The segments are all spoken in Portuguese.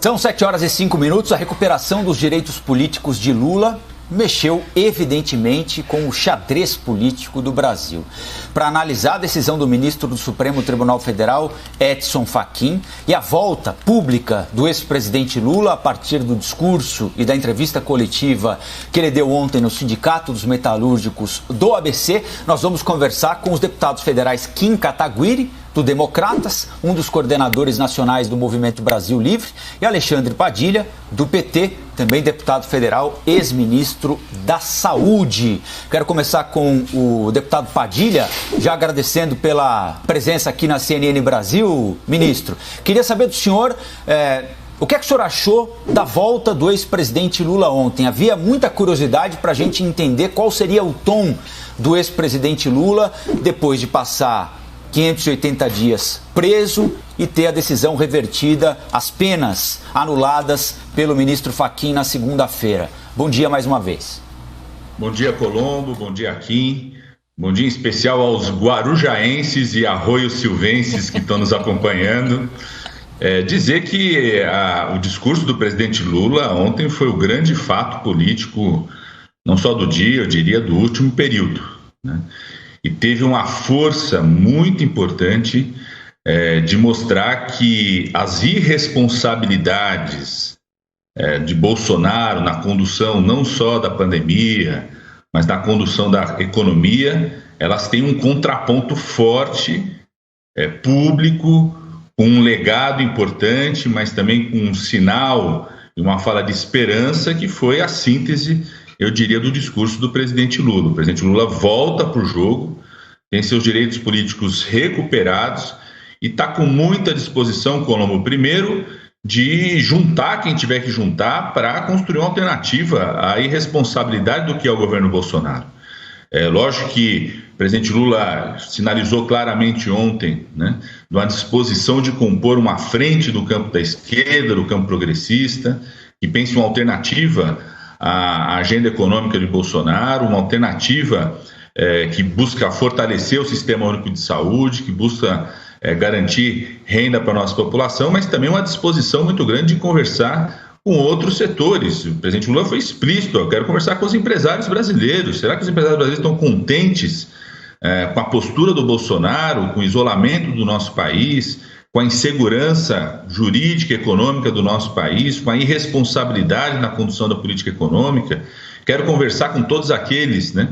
São 7h05. A recuperação dos direitos políticos de Lula mexeu evidentemente com o xadrez político do Brasil. Para analisar a decisão do ministro do Supremo Tribunal Federal, Edson Fachin, e a volta pública do ex-presidente Lula a partir do discurso e da entrevista coletiva que ele deu ontem no Sindicato dos Metalúrgicos do ABC, nós vamos conversar com os deputados federais Kim Kataguiri, do Democratas, um dos coordenadores nacionais do Movimento Brasil Livre, e Alexandre Padilha, do PT, também deputado federal, ex-ministro da Saúde. Quero começar com o deputado Padilha, já agradecendo pela presença aqui na CNN Brasil, ministro. Queria saber do senhor, o que é que o senhor achou da volta do ex-presidente Lula ontem? Havia muita curiosidade para a gente entender qual seria o tom do ex-presidente Lula depois de passar 580 dias preso e ter a decisão revertida, as penas anuladas pelo ministro Fachin na segunda-feira. Bom dia mais uma vez. Bom dia, Colombo. Bom dia, Kim. Bom dia em especial aos guarujaenses e arroio-silvenses que estão nos acompanhando. Dizer que o discurso do presidente Lula ontem foi o grande fato político, não só do dia, eu diria, do último período, né? E teve uma força muito importante de mostrar que as irresponsabilidades de Bolsonaro na condução não só da pandemia, mas na condução da economia, elas têm um contraponto forte, público, com um legado importante, mas também com um sinal e uma fala de esperança, que foi a síntese, eu diria, do discurso do presidente Lula. O presidente Lula volta para o jogo, tem seus direitos políticos recuperados e está com muita disposição, Colombo, primeiro, de juntar quem tiver que juntar para construir uma alternativa à irresponsabilidade do que é o governo Bolsonaro. Lógico que o presidente Lula sinalizou claramente ontem, né, de uma disposição de compor uma frente do campo da esquerda, do campo progressista, que pense uma alternativa à agenda econômica de Bolsonaro, uma alternativa que busca fortalecer o Sistema Único de Saúde, que busca garantir renda para a nossa população, mas também uma disposição muito grande de conversar com outros setores. O presidente Lula foi explícito: eu quero conversar com os empresários brasileiros. Será que os empresários brasileiros estão contentes com a postura do Bolsonaro, com o isolamento do nosso país, com a insegurança jurídica e econômica do nosso país, com a irresponsabilidade na condução da política econômica? Quero conversar com todos aqueles, né,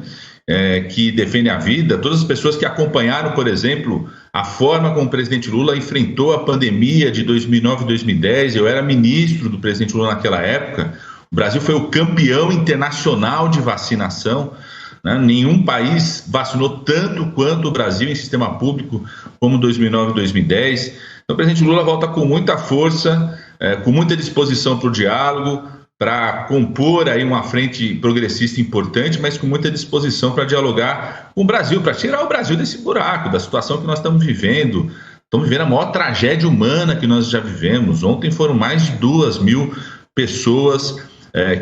que defendem a vida, todas as pessoas que acompanharam, por exemplo, a forma como o presidente Lula enfrentou a pandemia de 2009 e 2010. Eu era ministro do presidente Lula naquela época. O Brasil foi o campeão internacional de vacinação, né? Nenhum país vacinou tanto quanto o Brasil em sistema público como 2009 e 2010. Então o presidente Lula volta com muita força, com muita disposição para o diálogo, para compor aí uma frente progressista importante, mas com muita disposição para dialogar com o Brasil, para tirar o Brasil desse buraco, da situação que nós estamos vivendo. Estamos vivendo a maior tragédia humana que nós já vivemos. Ontem foram mais de 2.000 pessoas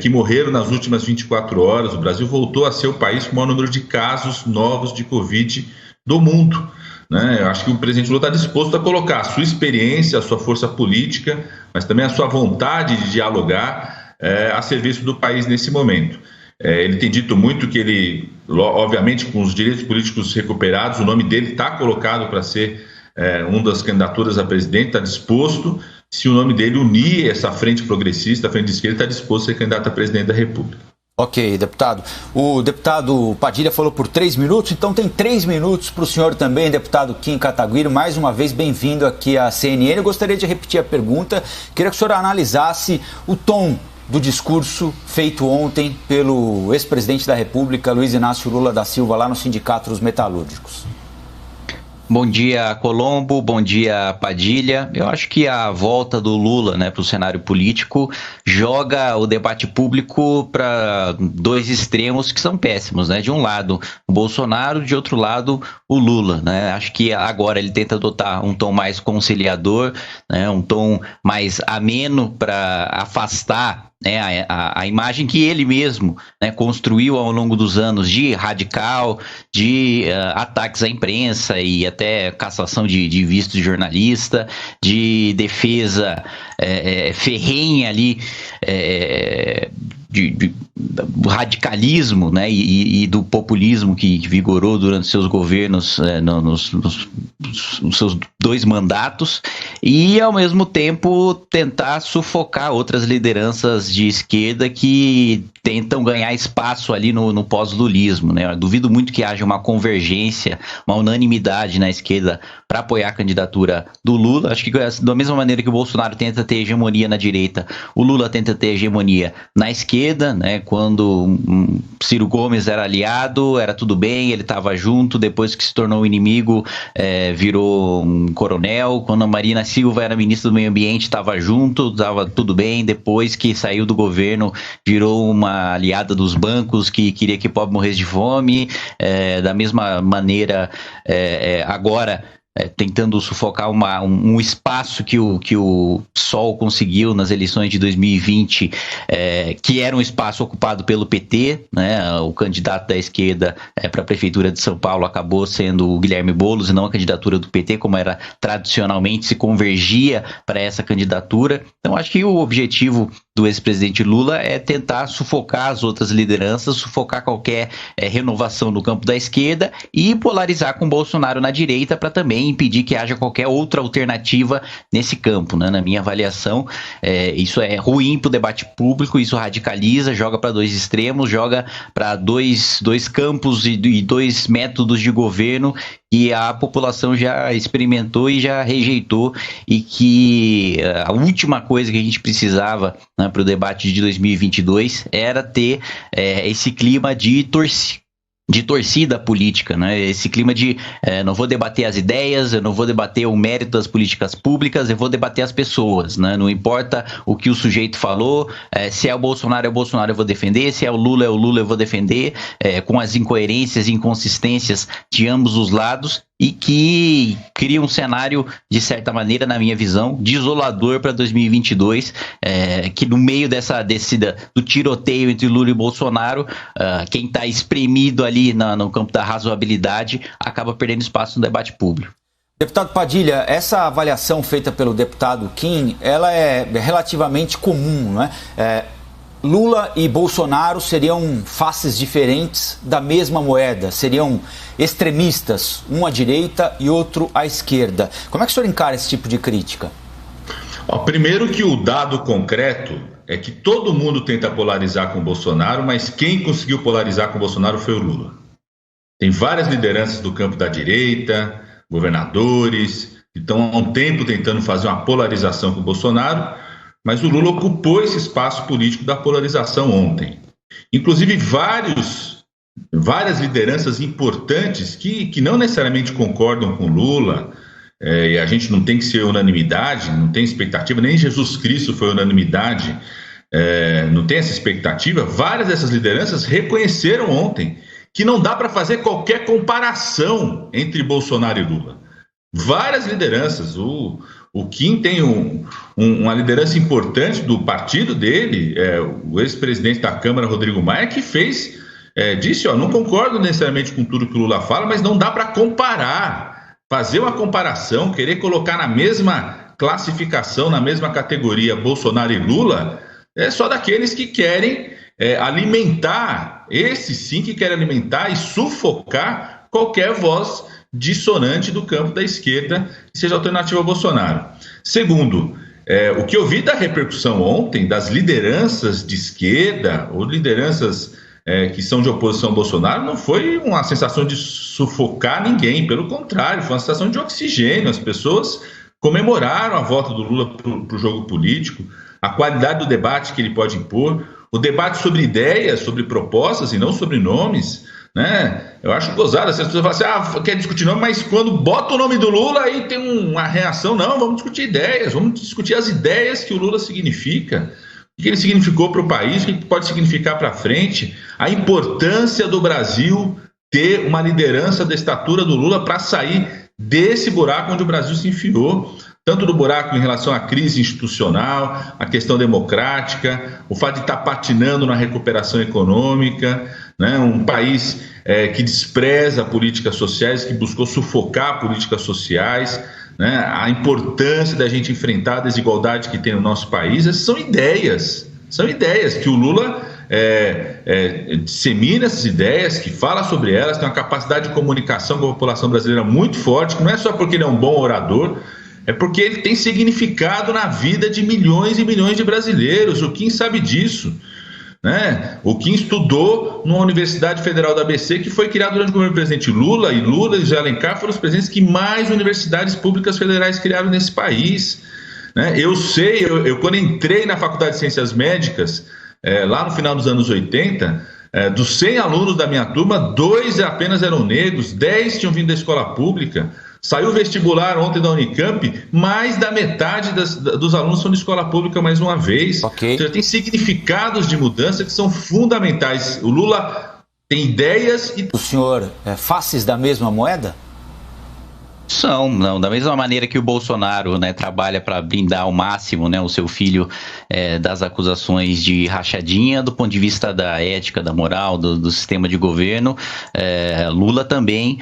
que morreram nas últimas 24 horas. O Brasil voltou a ser o país com o maior número de casos novos de Covid do mundo, né? Eu acho que o presidente Lula está disposto a colocar a sua experiência, a sua força política, mas também a sua vontade de dialogar a serviço do país nesse momento. Ele tem dito muito que ele, obviamente, com os direitos políticos recuperados, o nome dele está colocado para ser uma das candidaturas a presidente, está disposto, se o nome dele unir essa frente progressista, a frente de esquerda, está disposto a ser candidato a presidente da República. Ok, deputado. O deputado Padilha falou por 3 minutos, então tem 3 minutos para o senhor também, deputado Kim Kataguiri. Mais uma vez, bem-vindo aqui à CNN. Eu gostaria de repetir a pergunta. Queria que o senhor analisasse o tom do discurso feito ontem pelo ex-presidente da República, Luiz Inácio Lula da Silva, lá no Sindicato dos Metalúrgicos. Bom dia, Colombo. Bom dia, Padilha. Eu acho que a volta do Lula, né, para o cenário político joga o debate público para 2 extremos que são péssimos, né? De um lado, o Bolsonaro, de outro lado, o Lula, né? Acho que agora ele tenta adotar um tom mais conciliador, né, um tom mais ameno para afastar né, a imagem que ele mesmo, né, construiu ao longo dos anos de radical, de ataques à imprensa e até cassação de visto de jornalista, de defesa ferrenha ali do radicalismo, né, e do populismo que vigorou durante seus governos, nos seus 2 mandatos, e ao mesmo tempo tentar sufocar outras lideranças de esquerda que tentam ganhar espaço ali no pós-lulismo, né? Eu duvido muito que haja uma convergência, uma unanimidade na esquerda para apoiar a candidatura do Lula. Acho que da mesma maneira que o Bolsonaro tenta ter hegemonia na direita, o Lula tenta ter hegemonia na esquerda, né? Quando Ciro Gomes era aliado, era tudo bem, ele estava junto. Depois que se tornou inimigo, virou um coronel. Quando a Marina Silva era ministra do Meio Ambiente, estava junto, estava tudo bem. Depois que saiu do governo, virou uma aliada dos bancos que queria que o pobre morresse de fome. Da mesma maneira, agora tentando sufocar um espaço que o PSOL conseguiu nas eleições de 2020, que era um espaço ocupado pelo PT, né? O candidato da esquerda para a Prefeitura de São Paulo acabou sendo o Guilherme Boulos e não a candidatura do PT, como era tradicionalmente, se convergia para essa candidatura. Então, acho que o objetivo do ex-presidente Lula é tentar sufocar as outras lideranças, sufocar qualquer renovação no campo da esquerda e polarizar com Bolsonaro na direita para também impedir que haja qualquer outra alternativa nesse campo, né? Na minha avaliação, isso é ruim para o debate público, isso radicaliza, joga para 2 extremos, joga para dois campos e 2 métodos de governo que a população já experimentou e já rejeitou, e que a última coisa que a gente precisava, né, para o debate de 2022 era ter esse clima de torcida política, né? Esse clima de não vou debater as ideias, eu não vou debater o mérito das políticas públicas, eu vou debater as pessoas, né? Não importa o que o sujeito falou, se é o Bolsonaro eu vou defender, se é o Lula eu vou defender, com as incoerências e inconsistências de ambos os lados, e que cria um cenário, de certa maneira, na minha visão, desolador para 2022, que no meio do tiroteio entre Lula e Bolsonaro, quem está espremido ali no campo da razoabilidade acaba perdendo espaço no debate público. Deputado Padilha, essa avaliação feita pelo deputado Kim, ela é relativamente comum, né? Lula e Bolsonaro seriam faces diferentes da mesma moeda, seriam extremistas, um à direita e outro à esquerda. Como é que o senhor encara esse tipo de crítica? Primeiro que o dado concreto é que todo mundo tenta polarizar com o Bolsonaro, mas quem conseguiu polarizar com o Bolsonaro foi o Lula. Tem várias lideranças do campo da direita, governadores, que estão há um tempo tentando fazer uma polarização com o Bolsonaro, mas o Lula ocupou esse espaço político da polarização ontem. Inclusive várias lideranças importantes que não necessariamente concordam com Lula, e a gente não tem que ser unanimidade, não tem expectativa, nem Jesus Cristo foi unanimidade, não tem essa expectativa. Várias dessas lideranças reconheceram ontem que não dá para fazer qualquer comparação entre Bolsonaro e Lula. Várias lideranças, o Kim tem uma liderança importante do partido dele, o ex-presidente da Câmara, Rodrigo Maia, que disse, não concordo necessariamente com tudo que o Lula fala, mas não dá para comparar, fazer uma comparação, querer colocar na mesma classificação, na mesma categoria Bolsonaro e Lula, é só daqueles que querem alimentar, esses sim que querem alimentar e sufocar qualquer voz dissonante do campo da esquerda que seja alternativa ao Bolsonaro. Segundo, o que eu vi da repercussão ontem das lideranças de esquerda ou lideranças que são de oposição ao Bolsonaro não foi uma sensação de sufocar ninguém, pelo contrário, foi uma sensação de oxigênio. As pessoas comemoraram a volta do Lula para o jogo político, a qualidade do debate que ele pode impor, o debate sobre ideias, sobre propostas e não sobre nomes, né? Eu acho gozado, as pessoas falam assim, quer discutir nome, mas quando bota o nome do Lula aí tem uma reação, não, vamos discutir ideias, vamos discutir as ideias que o Lula significa, o que ele significou para o país, o que pode significar para frente, a importância do Brasil ter uma liderança da estatura do Lula para sair desse buraco onde o Brasil se enfiou. tanto do buraco em relação à crise institucional, à questão democrática, o fato de estar patinando na recuperação econômica, né? Um país que despreza políticas sociais, que buscou sufocar políticas sociais, né? A importância da gente enfrentar a desigualdade que tem no nosso país. Essas são ideias que o Lula dissemina, essas ideias, que fala sobre elas, tem uma capacidade de comunicação com a população brasileira muito forte, que não é só porque ele é um bom orador, é porque ele tem significado na vida de milhões e milhões de brasileiros. O Kim sabe disso, né? O Kim estudou numa Universidade Federal da ABC, que foi criada durante o governo do presidente Lula, e Lula e José Alencar foram os presidentes que mais universidades públicas federais criaram nesse país, né? Eu sei, quando entrei na Faculdade de Ciências Médicas, lá no final dos anos 80, dos 100 alunos da minha turma, 2 apenas eram negros, 10 tinham vindo da escola pública. Saiu o vestibular ontem da Unicamp, mais da metade dos alunos são de escola pública mais uma vez. Okay. Ou seja, tem significados de mudança que são fundamentais. O Lula tem ideias e... O senhor faces da mesma moeda? Não, da mesma maneira que o Bolsonaro, né, trabalha para blindar ao máximo, né, o seu filho das acusações de rachadinha, do ponto de vista da ética, da moral, do sistema de governo, Lula também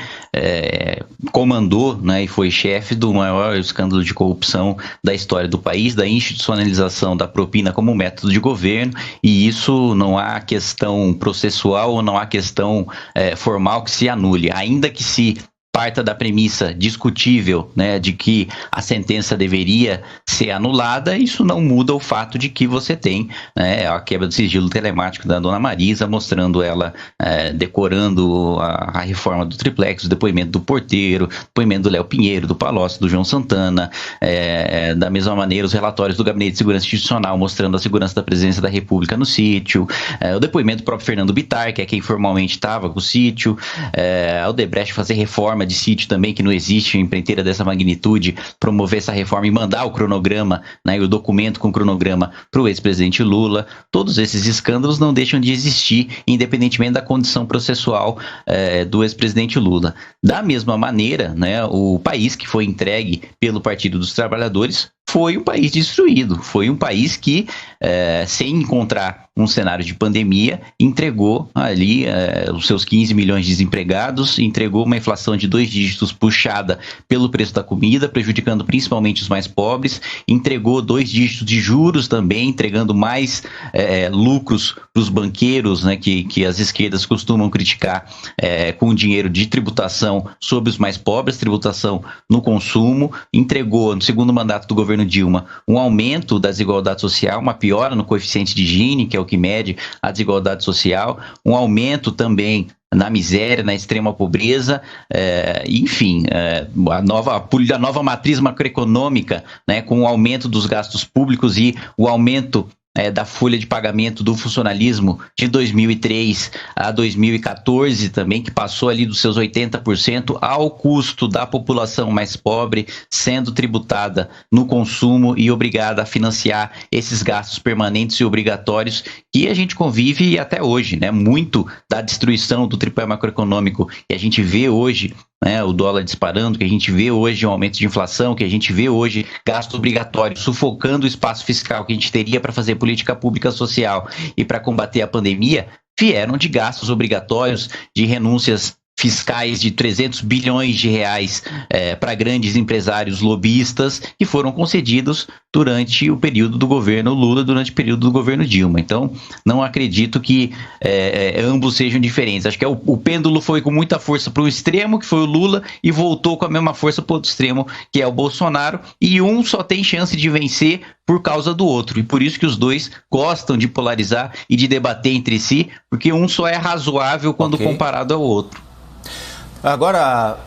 comandou, né, e foi chefe do maior escândalo de corrupção da história do país, da institucionalização da propina como método de governo, e isso não há questão processual ou não há questão formal que se anule, ainda que se parta da premissa discutível, né, de que a sentença deveria ser anulada, isso não muda o fato de que você tem, né, a quebra do sigilo telemático da dona Marisa, mostrando ela decorando a reforma do triplex, o depoimento do Porteiro, depoimento do Léo Pinheiro, do Palocci, do João Santana, da mesma maneira os relatórios do Gabinete de Segurança Institucional mostrando a segurança da presidência da República no sítio, o depoimento do próprio Fernando Bittar, que é quem formalmente estava com o sítio, a Odebrecht fazer reforma de sítio também, que não existe uma empreiteira dessa magnitude, promover essa reforma e mandar o cronograma, né, e o documento com o cronograma para o ex-presidente Lula. Todos esses escândalos não deixam de existir, independentemente da condição processual do ex-presidente Lula. Da mesma maneira, né, o país que foi entregue pelo Partido dos Trabalhadores foi um país destruído, foi um país que, sem encontrar um cenário de pandemia, entregou ali os seus 15 milhões de desempregados, entregou uma inflação de 2 dígitos puxada pelo preço da comida, prejudicando principalmente os mais pobres, entregou 2 dígitos de juros também, entregando mais lucros para os banqueiros, né, que as esquerdas costumam criticar, com dinheiro de tributação sobre os mais pobres, tributação no consumo, entregou no segundo mandato do governo Dilma um aumento da desigualdade social, uma piora no coeficiente de Gini, que é o que mede a desigualdade social, um aumento também na miséria, na extrema pobreza, enfim, a nova matriz macroeconômica, né, com o aumento dos gastos públicos e o aumento da folha de pagamento do funcionalismo de 2003 a 2014 também, que passou ali dos seus 80% ao custo da população mais pobre, sendo tributada no consumo e obrigada a financiar esses gastos permanentes e obrigatórios que a gente convive até hoje, né? Muito da destruição do tripé macroeconômico que a gente vê hoje, né, o dólar disparando, que a gente vê hoje um aumento de inflação, que a gente vê hoje gasto obrigatório sufocando o espaço fiscal que a gente teria para fazer política pública social e para combater a pandemia, vieram de gastos obrigatórios, de renúncias fiscais de 300 bilhões de reais para grandes empresários lobistas que foram concedidos durante o período do governo Lula, durante o período do governo Dilma. Então, não acredito que ambos sejam diferentes. Acho que o pêndulo foi com muita força para o extremo, que foi o Lula, e voltou com a mesma força para o outro extremo, que é o Bolsonaro, e um só tem chance de vencer por causa do outro. E por isso que os dois gostam de polarizar e de debater entre si, porque um só é razoável quando comparado ao outro. Agora,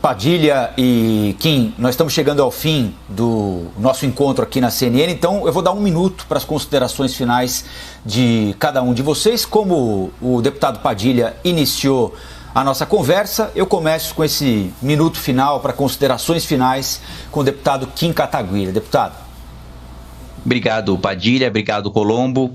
Padilha e Kim, nós estamos chegando ao fim do nosso encontro aqui na CNN, então eu vou dar 1 minuto para as considerações finais de cada um de vocês. Como o deputado Padilha iniciou a nossa conversa, eu começo com esse minuto final para considerações finais com o deputado Kim Kataguiri. Deputado. Obrigado, Padilha. Obrigado, Colombo.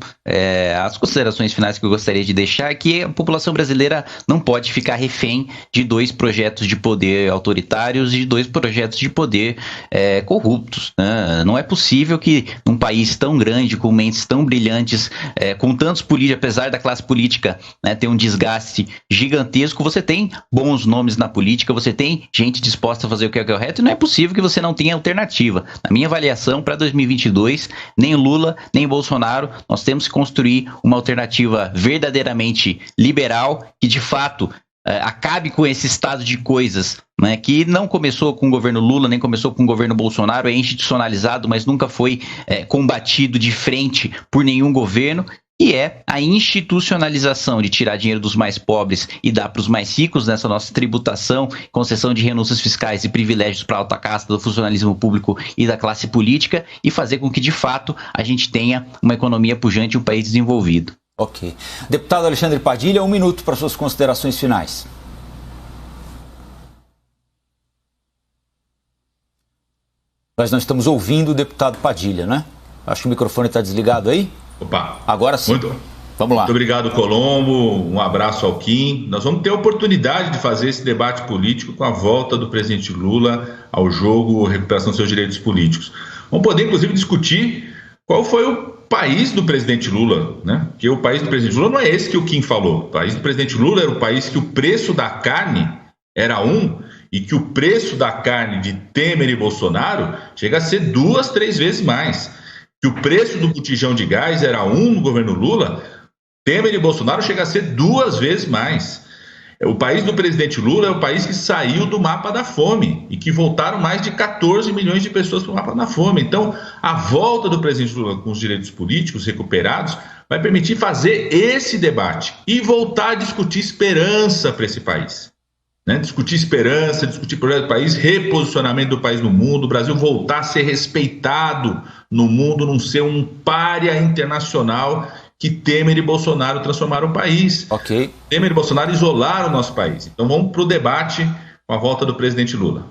As considerações finais que eu gostaria de deixar é que a população brasileira não pode ficar refém de 2 projetos de poder autoritários e de 2 projetos de poder corruptos, né? Não é possível que num país tão grande, com mentes tão brilhantes, com tantos políticos, apesar da classe política, né, ter um desgaste gigantesco, você tem bons nomes na política, você tem gente disposta a fazer o que é correto, e não é possível que você não tenha alternativa. Na minha avaliação, para 2022, nem Lula, nem Bolsonaro, nós temos que construir uma alternativa verdadeiramente liberal, que de fato acabe com esse estado de coisas, né, que não começou com o governo Lula, nem começou com o governo Bolsonaro, é institucionalizado, mas nunca foi combatido de frente por nenhum governo, e é a institucionalização de tirar dinheiro dos mais pobres e dar para os mais ricos nessa nossa tributação, concessão de renúncias fiscais e privilégios para a alta casta do funcionalismo público e da classe política, e fazer com que, de fato, a gente tenha uma economia pujante e um país desenvolvido. Ok. Deputado Alexandre Padilha, 1 minuto para suas considerações finais. Nós não estamos ouvindo o deputado Padilha, né? Acho que o microfone está desligado aí. Opa. Agora sim. Vamos lá. Muito obrigado, Colombo. Um abraço ao Kim. Nós vamos ter a oportunidade de fazer esse debate político com a volta do presidente Lula ao jogo Recuperação dos Seus Direitos Políticos. Vamos poder, inclusive, discutir qual foi o país do presidente Lula, né? Porque o país do presidente Lula não é esse que o Kim falou. O país do presidente Lula era o país que o preço da carne era 1 e que o preço da carne de Temer e Bolsonaro chega a ser 2, 3 vezes mais. Que o preço do botijão de gás era 1 no governo Lula, Temer e Bolsonaro chega a ser 2 vezes mais. O país do presidente Lula é o país que saiu do mapa da fome e que voltaram mais de 14 milhões de pessoas para o mapa da fome. Então, a volta do presidente Lula com os direitos políticos recuperados vai permitir fazer esse debate e voltar a discutir esperança para esse país. Né? Discutir esperança, discutir projeto do país, reposicionamento do país no mundo, o Brasil voltar a ser respeitado no mundo, não ser um pária internacional que Temer e Bolsonaro transformaram o país. Ok. Temer e Bolsonaro isolaram o nosso país. Então vamos para o debate com a volta do presidente Lula.